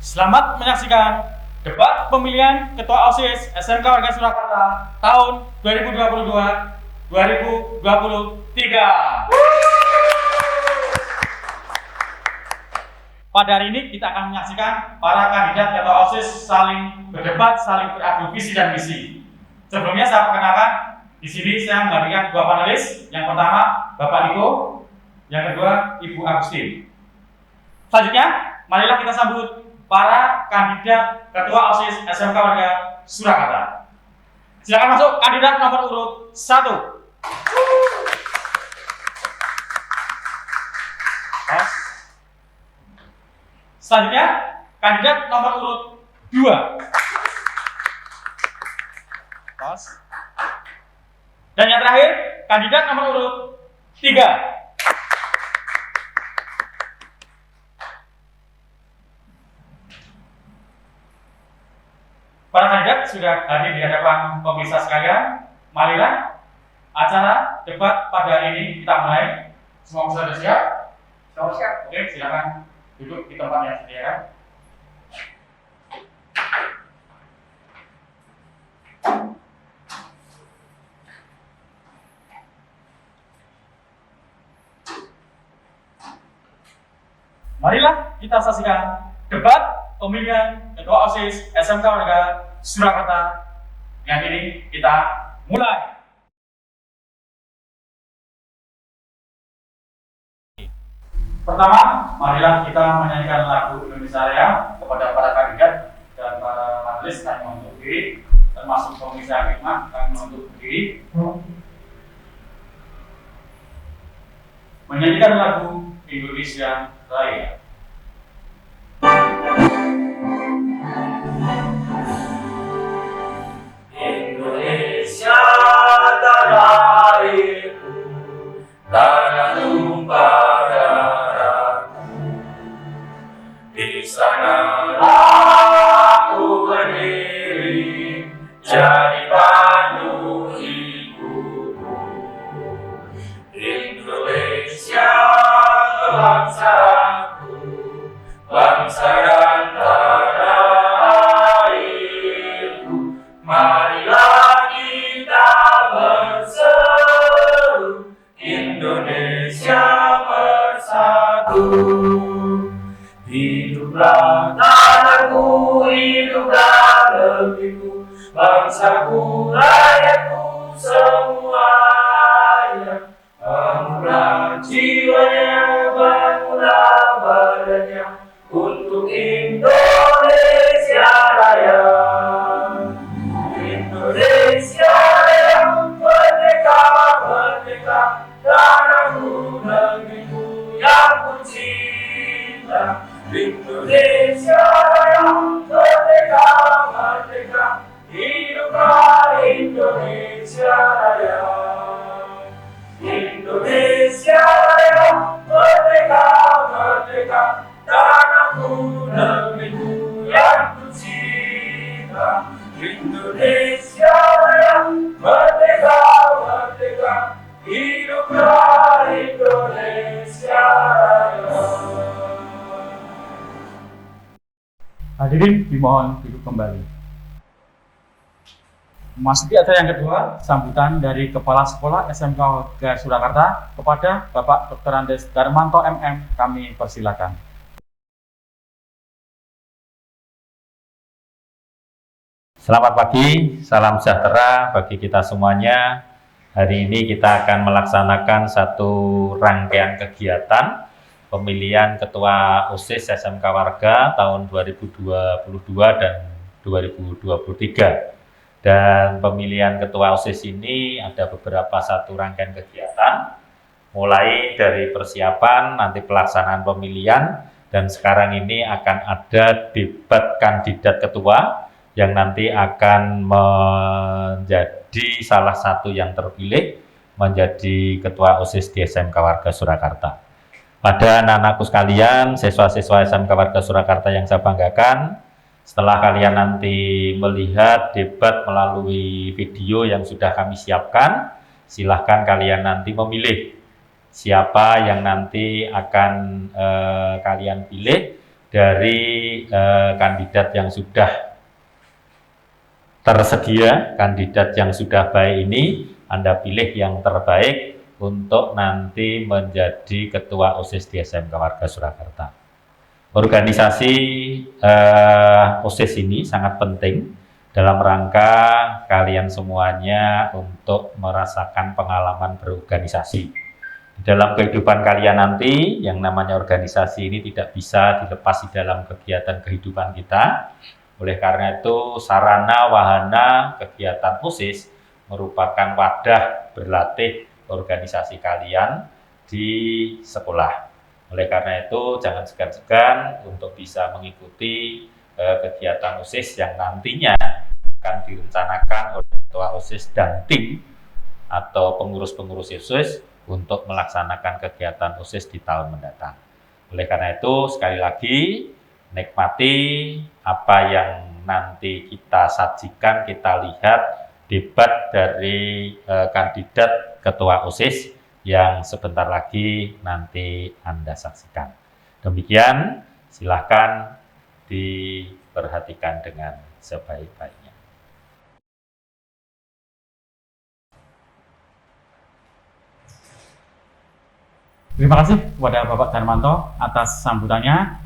Selamat menyaksikan debat pemilihan Ketua OSIS SMK Warga Surakarta tahun 2022-2023. Pada hari ini kita akan menyaksikan para kandidat Ketua OSIS saling berdebat, saling beradu visi dan misi. Sebelumnya saya perkenalkan, di sini saya menghadirkan dua panelis. Yang pertama Bapak Niko, yang kedua Ibu Agustin. Selanjutnya, marilah kita sambut para kandidat Ketua OSIS SMK Warga Surakarta. Silakan masuk kandidat nomor urut 1. Selanjutnya, kandidat nomor urut 2. Dan yang terakhir, kandidat nomor urut 3. Para kandidat sudah hadir di hadapan pemirsa sekalian. Marilah acara debat pada hari ini kita mulai. Semua sudah siap? Siap. Oke, silakan duduk di tempat yang disediakan. Marilah kita saksikan debat pemilihan Ketua OSIS SMK Warga Surakarta. Yang ini kita mulai. Pertama, marilah kita menyanyikan lagu Indonesia Raya kepada para kandidat dan para panelis. Kami mohon untuk berdiri, termasuk pemirsa khidmat, kami mohon untuk berdiri. Menyanyikan lagu Indonesia Raya. Indonesia tanah airku, tanah tumpah darahku. Di sanalah aku berdiri, jadi pandu hidupku. Indonesia bangsaku, bangsa dan tanah airku. Marilah kita berseru, Indonesia bersatu. Hiduplah tanahku, hiduplah negeriku, bangsaku, rakyatku semuanya. Bangunlah jiwanya, bangunlah badannya, untuk Indonesia Raya. Indonesia yang merdeka, merdeka, tanahku, negeriku yang ku cinta. Indonesia yang merdeka, merdeka, hiduplah Indonesia Raya. Indonesia yang merdeka, merdeka, tanahku, negeriku yang ku cinta. Indonesia yang merdeka, merdeka, hiduplah Indonesia Raya. Hadirin dimohon duduk kembali. Memasuki acara yang kedua, sambutan dari Kepala Sekolah SMK Warga Surakarta kepada Bapak Dr. Andes Darmanto MM, kami persilakan. Selamat pagi, salam sejahtera bagi kita semuanya. Hari ini kita akan melaksanakan satu rangkaian kegiatan pemilihan Ketua OSIS SMK Warga tahun 2022 dan 2023. Dan pemilihan Ketua OSIS ini ada beberapa satu rangkaian kegiatan, mulai dari persiapan, nanti pelaksanaan pemilihan, dan sekarang ini akan ada debat kandidat ketua yang nanti akan menjadi salah satu yang terpilih menjadi Ketua OSIS di SMK Warga Surakarta. Pada anak-anakku sekalian, siswa-siswa SMK Warga Surakarta yang saya banggakan, setelah kalian nanti melihat debat melalui video yang sudah kami siapkan, silahkan kalian nanti memilih siapa yang nanti akan kalian pilih dari kandidat yang sudah tersedia, kandidat yang sudah baik ini, Anda pilih yang terbaik untuk nanti menjadi Ketua OSIS di SMK Warga Surakarta. Organisasi OSIS ini sangat penting dalam rangka kalian semuanya untuk merasakan pengalaman berorganisasi. Di dalam kehidupan kalian nanti, yang namanya organisasi ini tidak bisa dilepas di dalam kegiatan kehidupan kita. Oleh karena itu, sarana wahana kegiatan OSIS merupakan wadah berlatih organisasi kalian di sekolah. Oleh karena itu, jangan segan-segan untuk bisa mengikuti kegiatan OSIS yang nantinya akan direncanakan oleh ketua OSIS dan tim atau pengurus-pengurus OSIS untuk melaksanakan kegiatan OSIS di tahun mendatang. Oleh karena itu, sekali lagi, nikmati apa yang nanti kita sajikan, kita lihat debat dari kandidat ketua OSIS yang sebentar lagi nanti Anda saksikan. Demikian, silakan diperhatikan dengan sebaik-baiknya. Terima kasih kepada Bapak Darmanto atas sambutannya.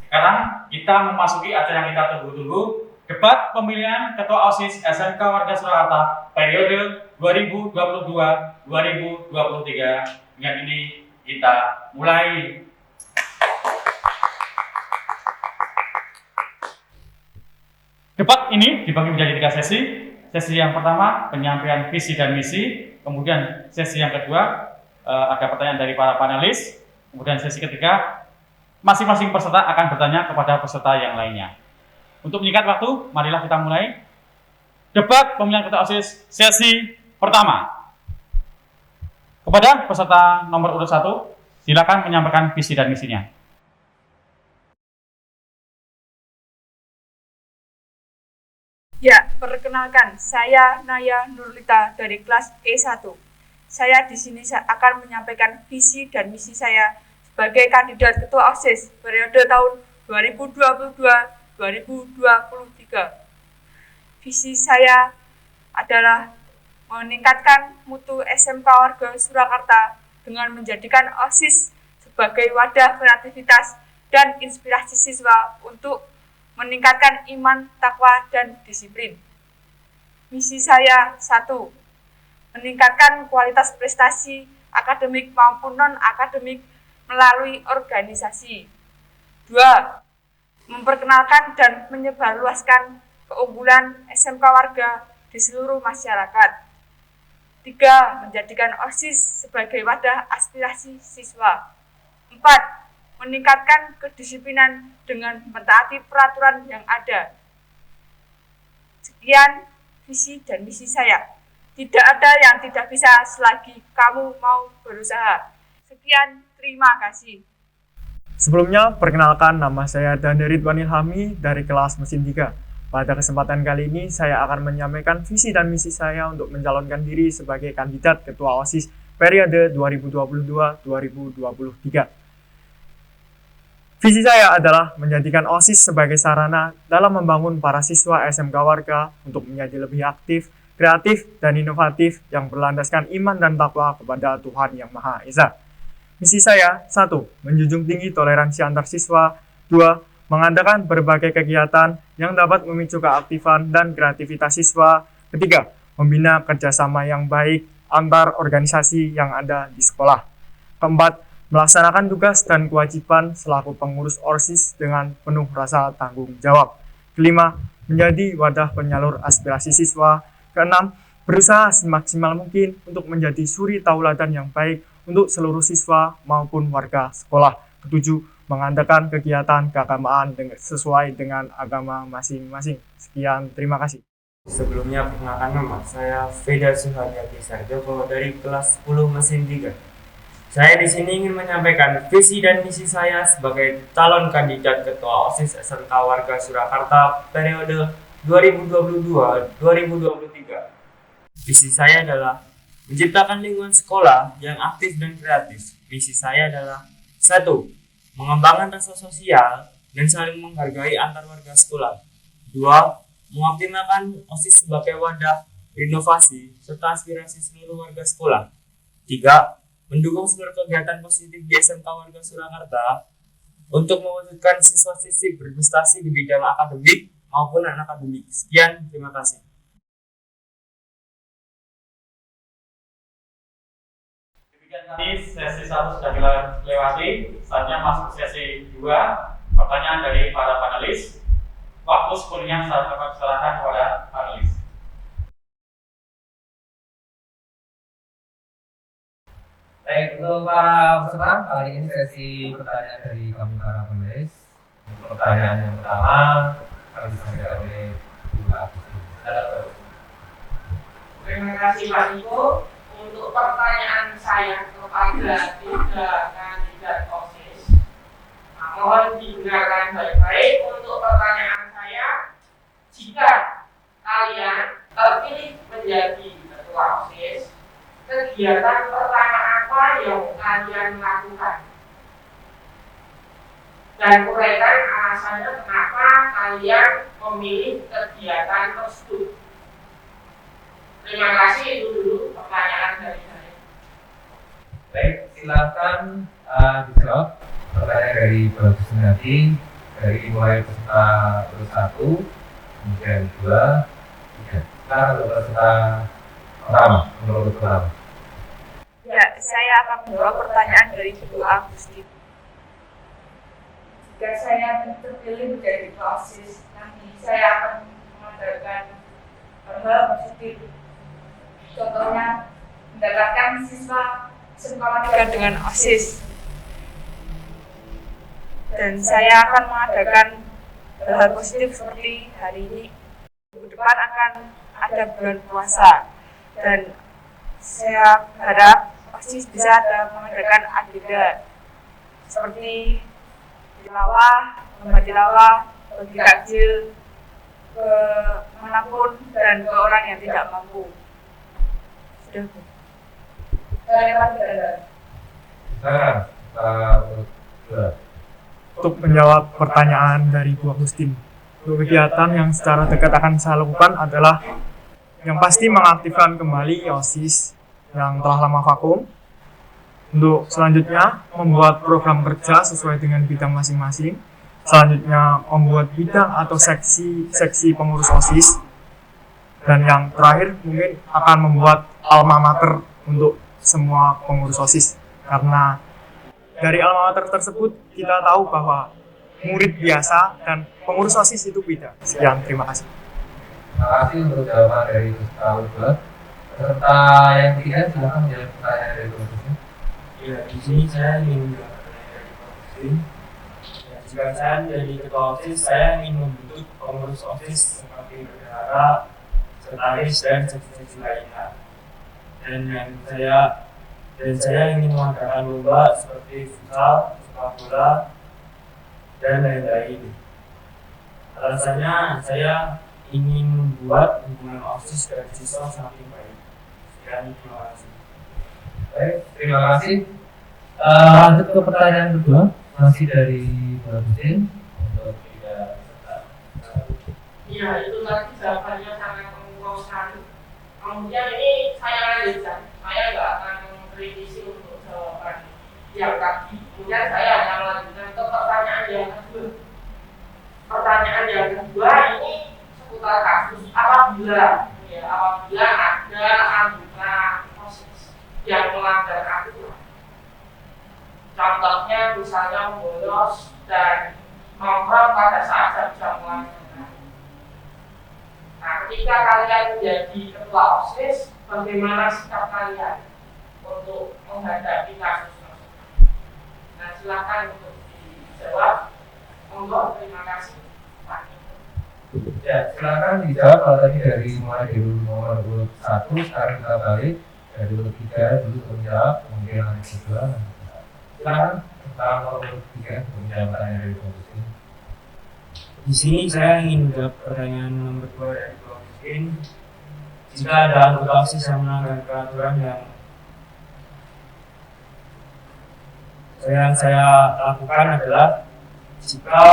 Sekarang kita memasuki acara yang kita tunggu-tunggu, debat pemilihan Ketua OSIS SMK Warga Surakarta periode 2022-2023. Dengan ini kita mulai. Debat ini dibagi menjadi 3 sesi. Sesi yang pertama penyampaian visi dan misi, kemudian sesi yang kedua ada pertanyaan dari para panelis, kemudian sesi ketiga masing-masing peserta akan bertanya kepada peserta yang lainnya. Untuk menyingkat waktu, marilah kita mulai debat pemilihan ketua OSIS sesi pertama. Kepada peserta nomor urut 1, silakan menyampaikan visi dan misinya. Ya, perkenalkan, saya Naya Nurlita dari kelas E1. Saya di sini akan menyampaikan visi dan misi saya sebagai kandidat ketua OSIS periode tahun 2022-2023. Visi saya adalah meningkatkan mutu SMK Warga Surakarta dengan menjadikan OSIS sebagai wadah kreativitas dan inspirasi siswa untuk meningkatkan iman, takwa, dan disiplin. Misi saya 1. Meningkatkan kualitas prestasi akademik maupun non-akademik melalui organisasi. 2. Memperkenalkan dan menyebarluaskan keunggulan SMK Warga di seluruh masyarakat. 3. Menjadikan OSIS sebagai wadah aspirasi siswa. 4. Meningkatkan kedisiplinan dengan mentaati peraturan yang ada. Sekian visi dan misi saya. Tidak ada yang tidak bisa selagi kamu mau berusaha. Sekian, terima kasih. Sebelumnya, perkenalkan nama saya Dandi Ridwan Ilhami dari kelas mesin 3. Pada kesempatan kali ini, saya akan menyampaikan visi dan misi saya untuk mencalonkan diri sebagai kandidat Ketua OSIS periode 2022-2023. Visi saya adalah menjadikan OSIS sebagai sarana dalam membangun para siswa SMK Warga untuk menjadi lebih aktif, kreatif, dan inovatif yang berlandaskan iman dan takwa kepada Tuhan Yang Maha Esa. Misi saya, 1. Menjunjung tinggi toleransi antar siswa. 2. Mengadakan berbagai kegiatan yang dapat memicu keaktifan dan kreativitas siswa. 3. Membina kerjasama yang baik antar organisasi yang ada di sekolah. 4. Melaksanakan tugas dan kewajiban selaku pengurus OSIS dengan penuh rasa tanggung jawab. 5. Menjadi wadah penyalur aspirasi siswa. 6. Berusaha semaksimal mungkin untuk menjadi suri tauladan yang baik untuk seluruh siswa maupun warga sekolah. 7. Mengadakan kegiatan keagamaan sesuai dengan agama masing-masing. Sekian, terima kasih. Sebelumnya, perkenalkan nama saya Veda Suharyati Sarjoko dari kelas 10 mesin 3. Saya di sini ingin menyampaikan visi dan misi saya sebagai calon kandidat Ketua OSIS SMK Warga Surakarta periode 2022-2023. Visi saya adalah menciptakan lingkungan sekolah yang aktif dan kreatif. Misi saya adalah 1. Mengembangkan rasa sosial dan saling menghargai antar warga sekolah. 2. Mengoptimalkan OSIS sebagai wadah inovasi serta aspirasi seluruh warga sekolah. 3. Mendukung seluruh kegiatan positif di SMK Warga Surakarta untuk mewujudkan siswa-siswi berprestasi di bidang akademik maupun non-akademik. Sekian, terima kasih. Demikian tadi sesi 1 sudah dilewati, saatnya masuk sesi 2, pertanyaan dari para panelis. Waktu sepenuhnya saya akan serahkan kepada panelis. Baik, untuk para peserta, kali ini sesi pertanyaan dari kami para penulis. Untuk pertanyaan yang pertama, kami disampaikan oleh Bu Agustin. Terima kasih Pak Niko. Untuk pertanyaan saya kepada 3 kandidat OSIS, mohon didengarkan baik-baik. Untuk pertanyaan saya, jika kalian terpilih menjadi ketua OSIS, kegiatan pertama apa yang kalian lakukan? Dan uraikan alasannya kenapa kalian memilih kegiatan tersebut. Terima kasih, itu dulu pertanyaan dari saya. Baik, silakan dijawab pertanyaan dari Bagus Nadi, dari mulai peserta urut 1, kemudian 2, 3. Sekarang untuk peserta pertama, menurut pertama. Ya, saya akan menjawab pertanyaan dari Ibu Agustin. Jika saya terpilih menjadi ketua OSIS, nanti saya akan mengadakan hal positif. Contohnya, mendapatkan siswa sekolah dengan OSIS. Dan saya akan mengadakan hal positif seperti hari ini. Minggu depan akan ada bulan puasa. Dan saya harap OSIS bisa mengadakan agenda seperti tilawah, lomba tilawah, bagi takjil ke manapun dan ke orang yang tidak mampu. Sudah. Sekarang, urut 2. Untuk menjawab pertanyaan dari Bu Agustin, untuk kegiatan yang secara dekat akan saya lakukan adalah yang pasti mengaktifkan kembali OSIS yang telah lama vakum. Untuk selanjutnya, membuat program kerja sesuai dengan bidang masing-masing. Selanjutnya, membuat bidang atau seksi pengurus OSIS. Dan yang terakhir, mungkin akan membuat alma mater untuk semua pengurus OSIS. Karena dari alma mater tersebut, kita tahu bahwa murid biasa dan pengurus OSIS itu beda. Sekian, terima kasih. Terima kasih untuk jawaban dari peserta urut 2. Peserta yang ketiga, silakan menjawab pertanyaan dari Bu Agustin. Ya, di sini saya ingin menjawab pertanyaan dari Pak Agustin. Ya, jika saya menjadi ketua OSIS, saya ingin membentuk pengurus OSIS seperti bendahara, sekretaris, dan seksi-seksi lainnya. Dan saya ingin mengadakan lomba seperti futsal, sepak bola, dan lain-lain. Alasannya saya ingin membuat hubungan OSIS dan siswa semakin baik. Sekian, terima kasih. Baik, terima kasih. Lanjut ke pertanyaan kedua, masih dari Bu Agustin untuk 3 peserta. Iya, itu tadi jawabannya sangat memuaskan. Kemudian ini saya lanjutkan. Saya nggak akan mengkritisi untuk jawaban yang tadi. Kemudian saya akan melanjutkan ke pertanyaan yang kedua. Pertanyaan yang kedua ini seputar kasus apabila ada anggota OSIS yang melanggar aturan. Contohnya misalnya bolos dan nongkrong pada saat jam pelajaran. Nah, ketika kalian menjadi ketua OSIS, bagaimana sikap kalian untuk menghadapi kasus tersebut? Nah, silakan untuk dijawab. Monggo, terima kasih. Pak. Ya, silakan dijawab. Kalau tadi dari mulai dari nomor urut 1, sekarang kita balik dari urut 3 dulu untuk menjawab, kemudian lanjut kedua. Silakan tentang nomor urut 3 untuk menjawab pertanyaan dari Bu Agustin. Di sini saya ingin menjawab pertanyaan nomor 2 dari Bu Agustin. Jika ada anggota OSIS yang melanggar peraturan yang saya lakukan adalah jika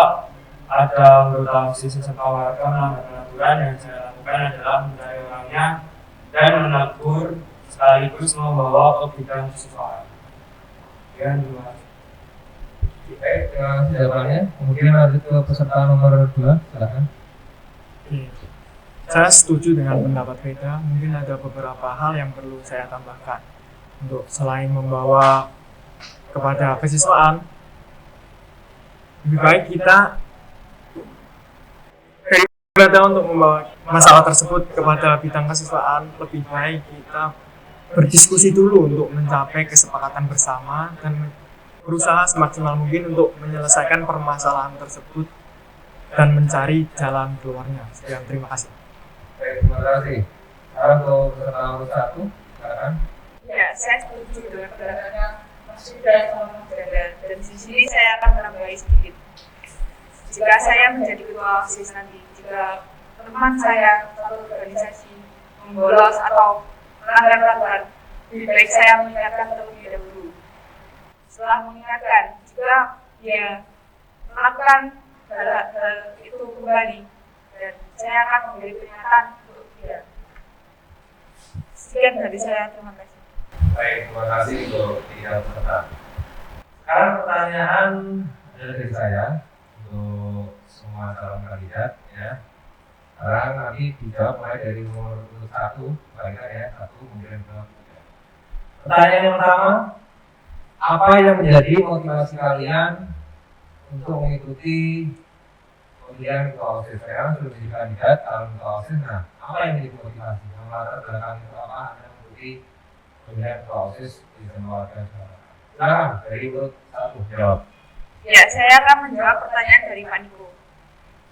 ada anggota OSIS SMK Warga melanggar aturan, yang saya lakukan adalah mencari orangnya dan menegur sekaligus membawa ke bidang kesukaan. Dan terima kasih. Baik, terima kasih jawabannya. Kemudian lanjut ke peserta nomor 2, silakan. Saya setuju dengan pendapat Veda. Mungkin ada beberapa hal yang perlu saya tambahkan. Untuk selain membawa kepada kesiswaan, lebih baik kita daripada untuk membawa masalah tersebut kepada bidang kesiswaan, lebih baik kita berdiskusi dulu untuk mencapai kesepakatan bersama dan berusaha semaksimal mungkin untuk menyelesaikan permasalahan tersebut dan mencari jalan keluarnya. Sekian, terima kasih. Baik, terima kasih. Sekarang untuk peserta nomor 1, silakan. Ya, saya setuju dengan pendapatnya Mas Yuda sama Mas Dada. Dan di sini saya akan menambahi sedikit. Jika saya menjadi ketua OSIS nanti, jika teman saya satu organisasi membolos atau melanggar peraturan, lebih baik saya mengingatkan terlebih dahulu. Setelah mengingatkan, jika dia melakukan hal itu kembali, dan saya akan memberi peringatan untuk dia. Sekian dari saya, terima kasih. Baik, terima kasih untuk tiga peserta. Sekarang pertanyaan dari saya untuk semua calon kandidat ya. Sekarang nanti dijawab mulai dari nomor 1, baiknya ya, 1 kemudian ke 3. Pertanyaan yang pertama, apa yang menjadi motivasi kalian untuk mengikuti pemilihan ketua OSIS? Sekarang sudah menjadi kandidat calon ketua OSIS. Nah, apa yang menjadi motivasi? Yang latar belakang itu apa? Anda mengikuti pemilihan ketua OSIS di semua warga. Silakan dari urut 1 jawab. Ya, saya akan menjawab pertanyaan dari Pak Niko.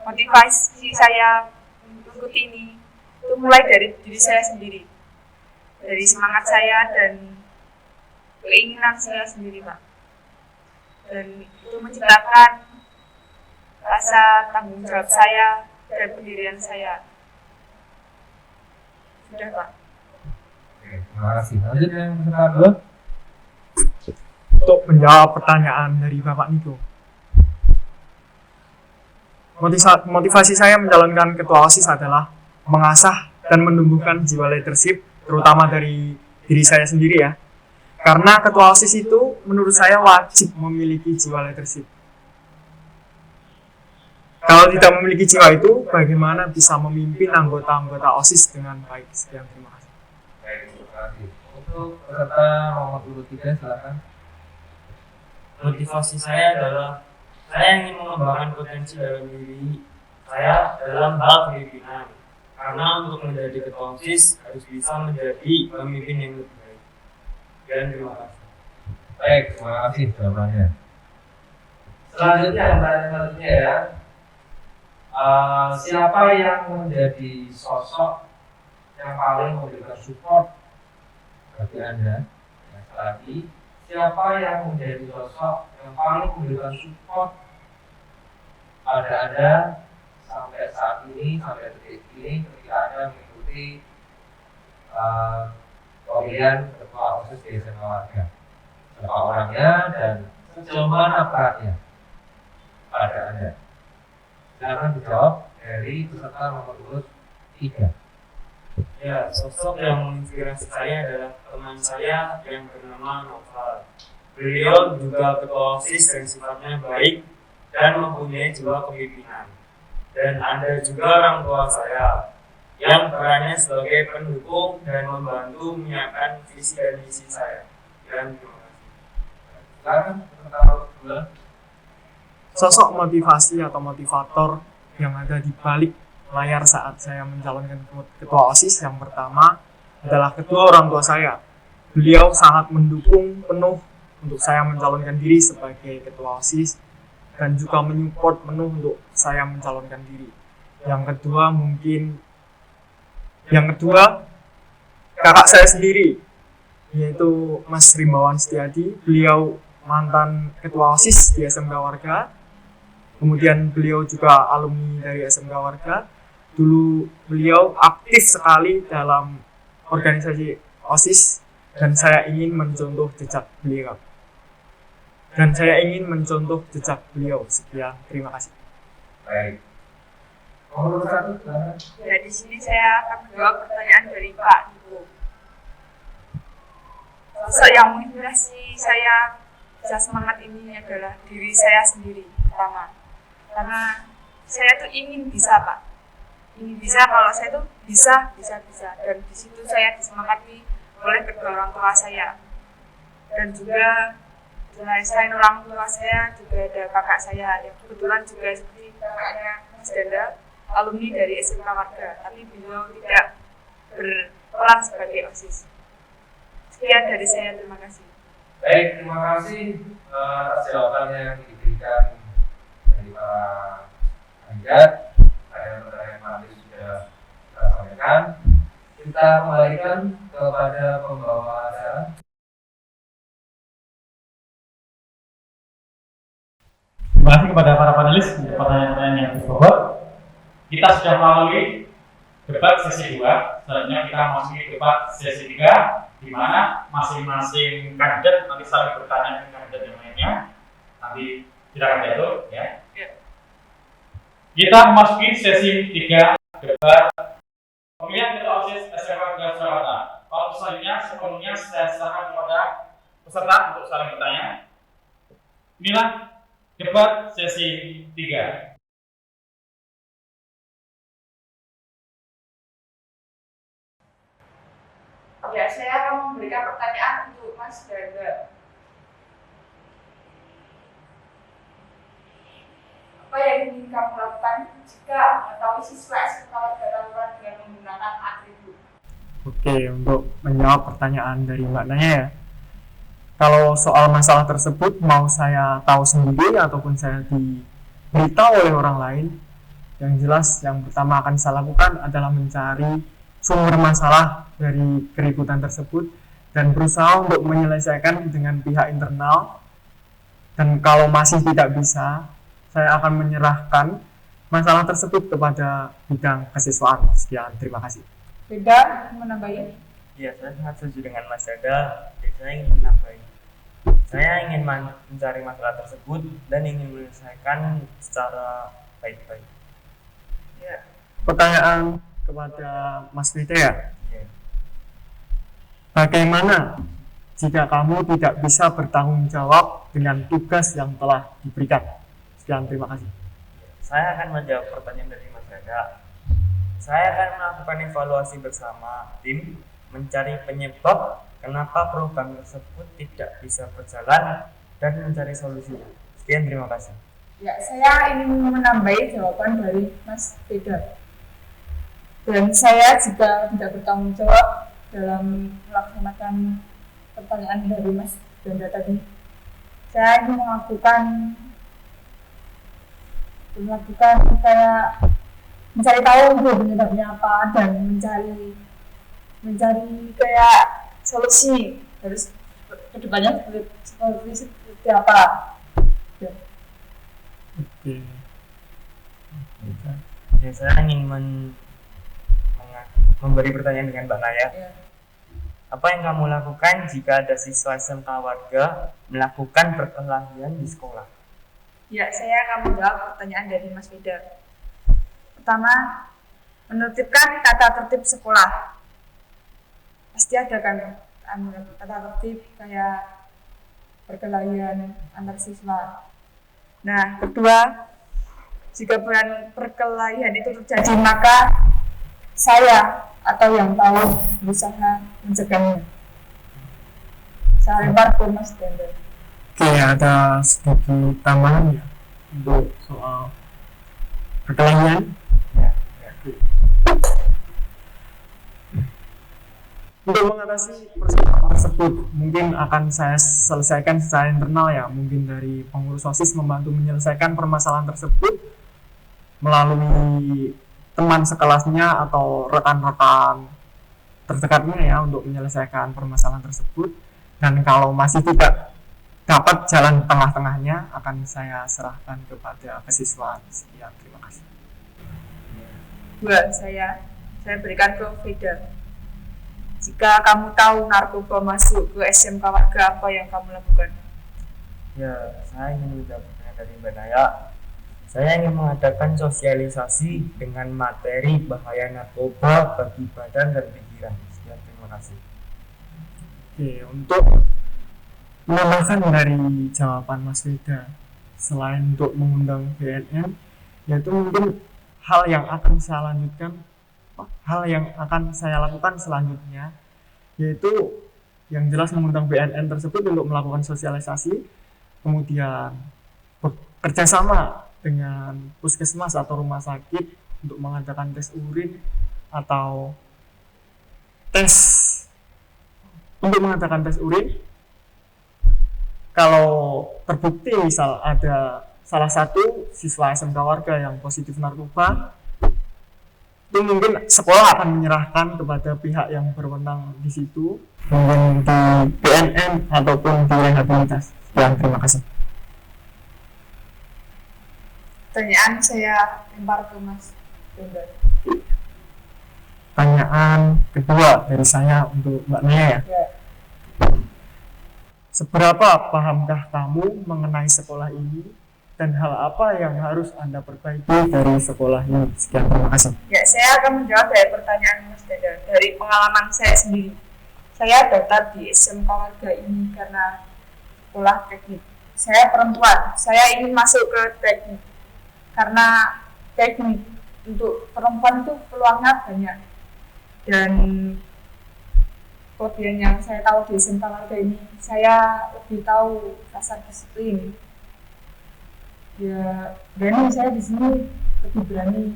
Motivasi saya mengikuti ini itu mulai dari diri saya sendiri, dari semangat saya dan keinginan saya sendiri, Pak. Dan itu menciptakan rasa tanggung jawab saya dan pendirian saya. Sudah, Pak. Oke, terima kasih. Lanjut yang peserta 2. Untuk menjawab pertanyaan dari Bapak Niko, motivasi saya menjalankan ketua OSIS adalah mengasah dan menumbuhkan jiwa leadership, terutama dari diri saya sendiri ya. Karena ketua OSIS itu menurut saya wajib memiliki jiwa leadership. Kalau tidak memiliki jiwa itu, bagaimana bisa memimpin anggota-anggota OSIS dengan baik? Sekian, terima kasih. Baik, terima kasih. Untuk peserta nomor 23, silakan. Motivasi saya adalah saya ingin mengembangkan potensi dalam diri saya dalam hal pemimpinan. Karena untuk menjadi ketua OSIS harus bisa menjadi pemimpin yang lebih baik. Dan terima kasih. Baik, terima kasih jawabannya. Selanjutnya, pertanyaan selanjutnya ya. Siapa yang menjadi sosok yang paling memberikan support bagi Anda? Yang lagi, siapa yang menjadi sosok yang paling memberikan support pada Anda sampai saat ini, sampai detik ini ketika Anda mengikuti pemilihan ketua OSIS di SMA Warga? Siapa orangnya dan sejauh mana perannya pada Anda? Silakan dijawab dari peserta nomor urut 3. Ya, sosok yang menginspirasi saya adalah teman saya yang bernama Noval. Beliau juga ketua OSIS yang sifatnya baik dan mempunyai jiwa kepemimpinan. Dan Anda juga orang tua saya yang perannya sebagai pendukung dan membantu menyiapkan visi dan misi saya. Dan terima kasih. Silakan peserta nomor 2. Sosok motivasi atau motivator yang ada di balik layar saat saya mencalonkan ketua OSIS yang pertama adalah kedua orang tua saya. Beliau sangat mendukung penuh untuk saya mencalonkan diri sebagai ketua OSIS dan juga menyupport penuh untuk saya mencalonkan diri. Yang kedua kakak saya sendiri, yaitu Mas Rimbawan Setiadi. Beliau mantan ketua OSIS di SMK Warga. Kemudian beliau juga alumni dari SMK Warga. Dulu beliau aktif sekali dalam organisasi OSIS dan saya ingin mencontoh jejak beliau. Sekian, terima kasih. Baik. Nomor 1, silakan. Ya, di sini saya akan menjawab pertanyaan dari Pak Niko. Sosok yang menginspirasi saya bisa semangat ini adalah diri saya sendiri pertama. Karena saya tuh ingin bisa, Pak. Ingin bisa, kalau saya tuh bisa. Dan di situ saya disemangati oleh kedua orang tua saya. Dan juga selain orang tua saya juga ada kakak saya yang kebetulan juga seperti kakaknya Mas Danda, alumni dari SMK Warga, tapi beliau tidak berperan sebagai OSIS. Sekian dari saya, terima kasih. Baik, terima kasih atas jawabannya yang diberikan dari para kandidat. Pertanyaan panelis sudah kita sampaikan. Kita kembalikan kepada pembawa acara. Terima kasih kepada para panelis untuk pertanyaan-pertanyaan yang berbobot. Kita sudah melalui debat sesi 2. Selanjutnya kita memasuki debat sesi 3, di mana masing-masing kandidat nanti saling bertanya dengan kandidat yang lainnya. Nanti tidak akan jatuh, ya. Kita memasuki sesi 3 debat pemilihan ketua OSIS SMK Negeri Surakarta. Waktu selanjutnya sepenuhnya saya serahkan kepada peserta untuk saling bertanya. Inilah debat sesi 3. Ya, saya akan memberikan pertanyaan untuk Mas Danda. Apa yang ingin kamu lakukan jika mengetahui siswa SMK Warga Tawuran dengan menggunakan atribut? Oke, untuk menjawab pertanyaan dari Mbak Naya ya. Kalau soal masalah tersebut mau saya tahu sendiri ataupun saya diberitahu oleh orang lain, yang jelas yang pertama akan saya lakukan adalah mencari sumber masalah dari keributan tersebut dan berusaha untuk menyelesaikan dengan pihak internal. Dan kalau masih tidak bisa, saya akan menyerahkan masalah tersebut kepada bidang kesiswaan. Sekian, terima kasih. Beda menambahin. Iya, saya sangat setuju dengan Mas Dada. Saya ingin menambahin. Saya ingin mencari masalah tersebut dan ingin menyelesaikan secara baik-baik. Ya. Pertanyaan kepada Mas Vita ya. Ya. Bagaimana jika kamu tidak bisa bertanggung jawab dengan tugas yang telah diberikan? Sekian, terima kasih. Saya akan menjawab pertanyaan dari Mas Dada. Saya akan melakukan evaluasi bersama tim, mencari penyebab kenapa program tersebut tidak bisa berjalan dan mencari solusinya. Sekian, terima kasih. Ya, saya ingin menambahi jawaban dari Mas Veda. Dan saya juga tidak bertanggung jawab dalam melaksanakan pertanyaan dari Mas Danda tadi. Saya ingin melakukan kayak mencari tahu penyebabnya apa dan mencari kayak solusi harus kedepannya seperti apa. Ya. Oke. Ya, saya ingin memberi pertanyaan dengan Mbak Naya. Ya. Apa yang kamu lakukan jika ada siswa SMK Warga melakukan perkelahian di sekolah? Ya, saya akan menjawab pertanyaan dari Mas Veda. Pertama, menertibkan tata tertib sekolah. Pasti ada kan tata tertib kayak perkelahian antar siswa. Nah, kedua, jika perkelahian itu terjadi, maka saya atau yang tahu berusaha mencegahnya. Saya lempar ke Mas Danda. Oke, ada sedikit tambahan ya untuk soal perkelahian. Untuk mengatasi persoalan tersebut, mungkin akan saya selesaikan secara internal ya. Mungkin dari pengurus OSIS membantu menyelesaikan permasalahan tersebut melalui teman sekelasnya atau rekan-rekan terdekatnya ya untuk menyelesaikan permasalahan tersebut. Dan kalau masih tidak dapat jalan tengah-tengahnya, akan saya serahkan kepada kesiswaan. Sekian, terima kasih. Dua, saya berikan ke Veda. Jika kamu tahu narkoba masuk ke SMK Warga, apa yang kamu lakukan? Ya, saya ingin menjawab pertanyaan dari Mbak Naya. Saya ingin mengadakan sosialisasi dengan materi bahaya narkoba bagi badan dan pikiran. Sekian, terima kasih. Oke, untuk menambahkan dari jawaban Mas Weda, selain untuk mengundang BNN, yaitu mungkin hal yang akan saya lakukan selanjutnya, yaitu yang jelas mengundang BNN tersebut untuk melakukan sosialisasi, kemudian bekerja sama dengan puskesmas atau rumah sakit untuk mengadakan tes urin atau mengadakan tes urin. Kalau terbukti misal ada salah satu siswa SMK Warga yang positif narkoba, itu mungkin sekolah akan menyerahkan kepada pihak yang berwenang di situ, mungkin di BNN ataupun di rehabilitas. Terima kasih. Pertanyaan saya lempar ke Mas Weda. Pertanyaan kedua dari saya untuk Mbak Nia ya. Seberapa pahamkah kamu mengenai sekolah ini dan hal apa yang harus Anda perbaiki dari sekolah ini? Sekian, terima kasih. Ya, saya akan menjawab dari pertanyaan Mas Weda. Dari pengalaman saya sendiri, saya daftar di SMK Warga ini karena sekolah teknik. Saya perempuan, saya ingin masuk ke teknik karena teknik untuk perempuan itu peluangnya banyak, dan kelebihan yang saya tahu di SMK Warga ini, saya lebih tahu rasa disiplin. Ya, berani saya di sini, lebih berani.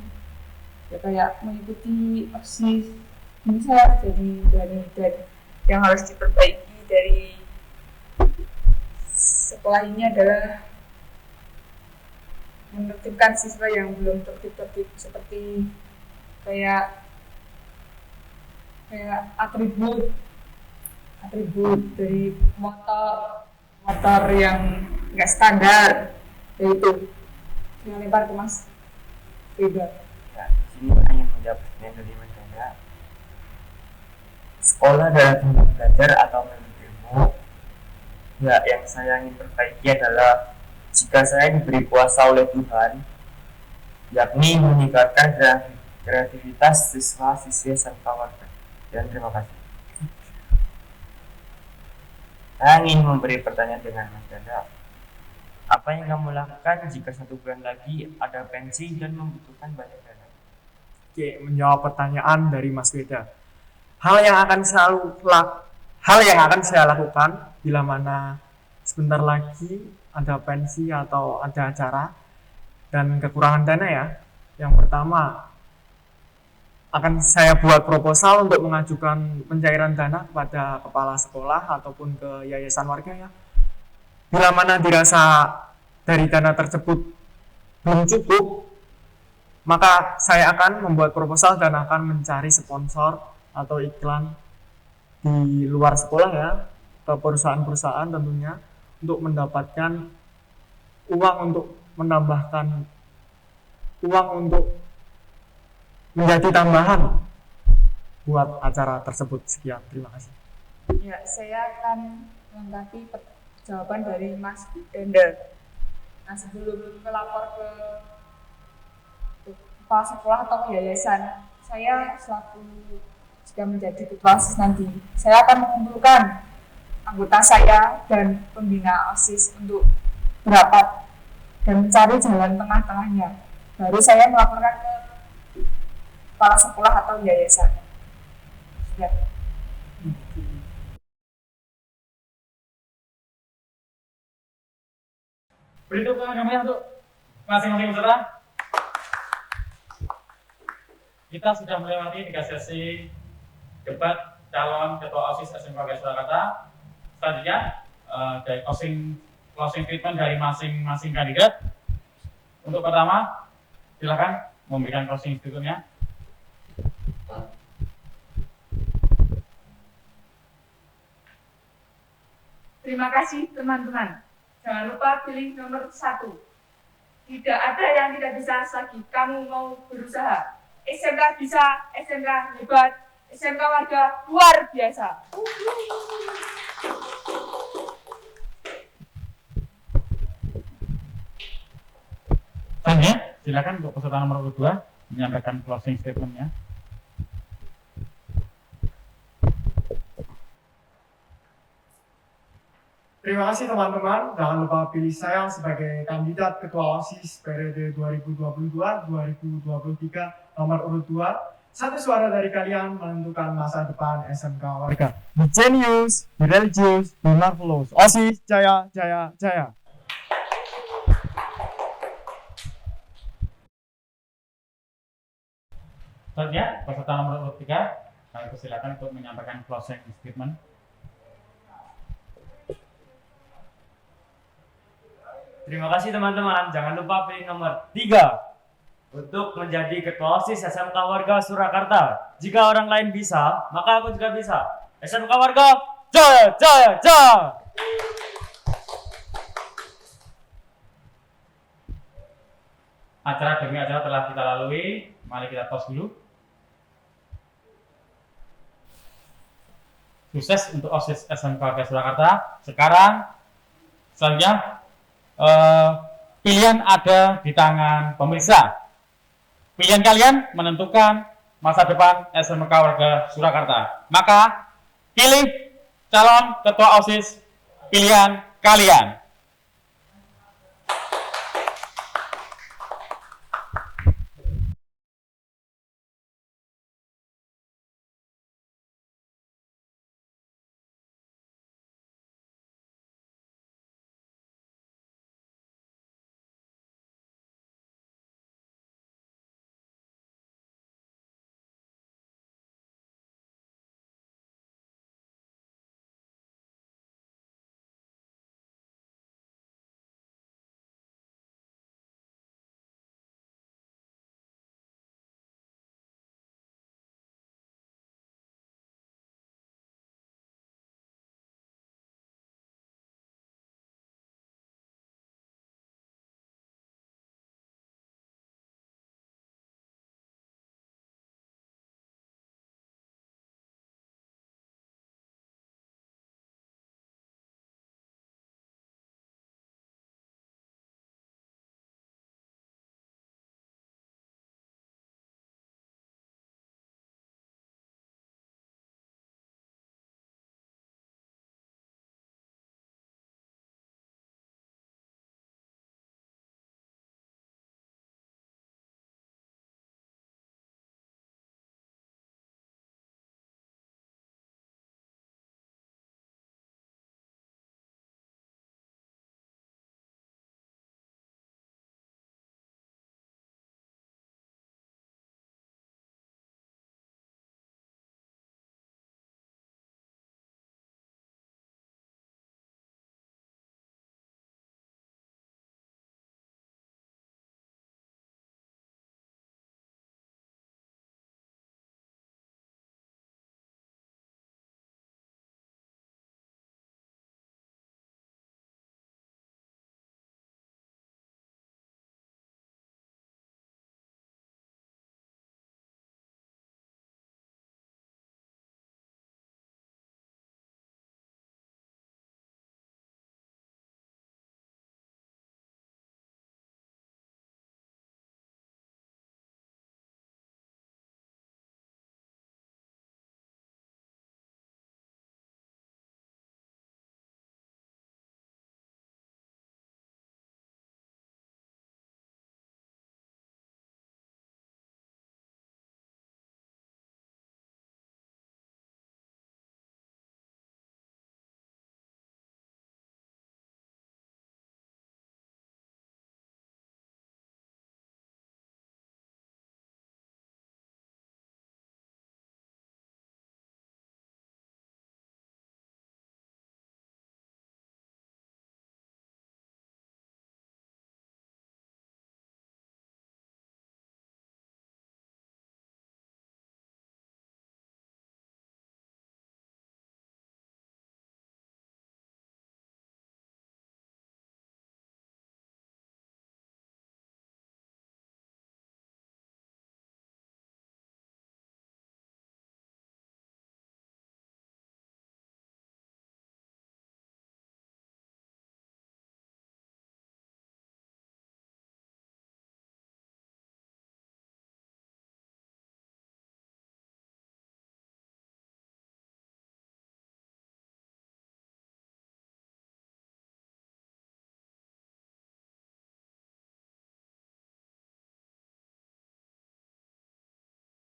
Ya, kayak mengikuti OSIS, ini saya jadi berani. Dan yang harus diperbaiki dari sekolah ini adalah menertibkan siswa yang belum tertib, seperti kayak atribut dari motor yang nggak standar, yaitu yang lempar ke Mas Weda. Ya, di sini saya ingin menjawab pertanyaan dari Mas Weda. Sekolah adalah tempat belajar atau menuntut ilmu. Ya, yang saya ingin perbaiki adalah jika saya diberi kuasa oleh Tuhan, yakni meningkatkan kreativitas siswa-siswi SMK Warga. Dan terima kasih. Saya ingin memberi pertanyaan dengan Mas Dada. Apa yang kamu lakukan jika 1 bulan lagi ada pensi dan membutuhkan banyak dana? Oke, menjawab pertanyaan dari Mas Weda. Hal yang akan saya lakukan bila mana sebentar lagi ada pensi atau ada acara dan kekurangan dana ya. Yang pertama, akan saya buat proposal untuk mengajukan pencairan dana kepada kepala sekolah ataupun ke yayasan warga ya. Bila mana dirasa dari dana tersebut belum cukup, maka saya akan membuat proposal dan akan mencari sponsor atau iklan di luar sekolah ya, ke perusahaan-perusahaan tentunya, untuk mendapatkan uang untuk menambahkan uang untuk menjadi tambahan buat acara tersebut. Sekian, terima kasih. Ya, saya akan melengkapi jawaban dari Mas Denda. Nah, sebelum melapor ke kepala sekolah atau ke yayasan, saya selaku jika menjadi ketua OSIS nanti, saya akan mengumpulkan anggota saya dan pembina OSIS untuk berapat dan mencari jalan tengah-tengahnya. Baru saya melaporkan ke kepala sekolah atau yayasan. Ya. Berikut namanya untuk masing-masing peserta. Kita sudah melewati 3 sesi debat calon ketua OSIS SMK Warga Surakarta. Selanjutnya dari closing statement dari masing-masing kandidat. Untuk pertama, silakan memberikan closing statement-nya. Terima kasih teman-teman. Jangan lupa pilih nomor 1. Tidak ada yang tidak bisa lagi. Kamu mau berusaha. SMK bisa, SMK hebat, SMK Warga luar biasa. Sandi, Silakan untuk peserta nomor 2 menyampaikan closing statement-nya. Terima kasih teman-teman. Jangan lupa pilih saya sebagai kandidat Ketua OSIS periode 2022-2023 nomor urut 2. Satu suara dari kalian menentukan masa depan SMK Warga. Be genius, be religious, be marvelous. OSIS jaya, jaya, jaya. Selanjutnya, peserta nomor urut 3, kami persilakan untuk menyampaikan closing statement. Terima kasih teman-teman. Jangan lupa pilih nomor 3 untuk menjadi ketua OSIS SMK Warga Surakarta. Jika orang lain bisa, maka aku juga bisa. SMK Warga, jaya, jaya, jaya! Acara demi acara telah kita lalui. Mari kita tos dulu. Sukses untuk OSIS SMK Warga Surakarta. Sekarang, selanjutnya, pilihan ada di tangan pemirsa. Pilihan kalian menentukan masa depan SMK Warga Surakarta. Maka pilih calon ketua OSIS pilihan kalian.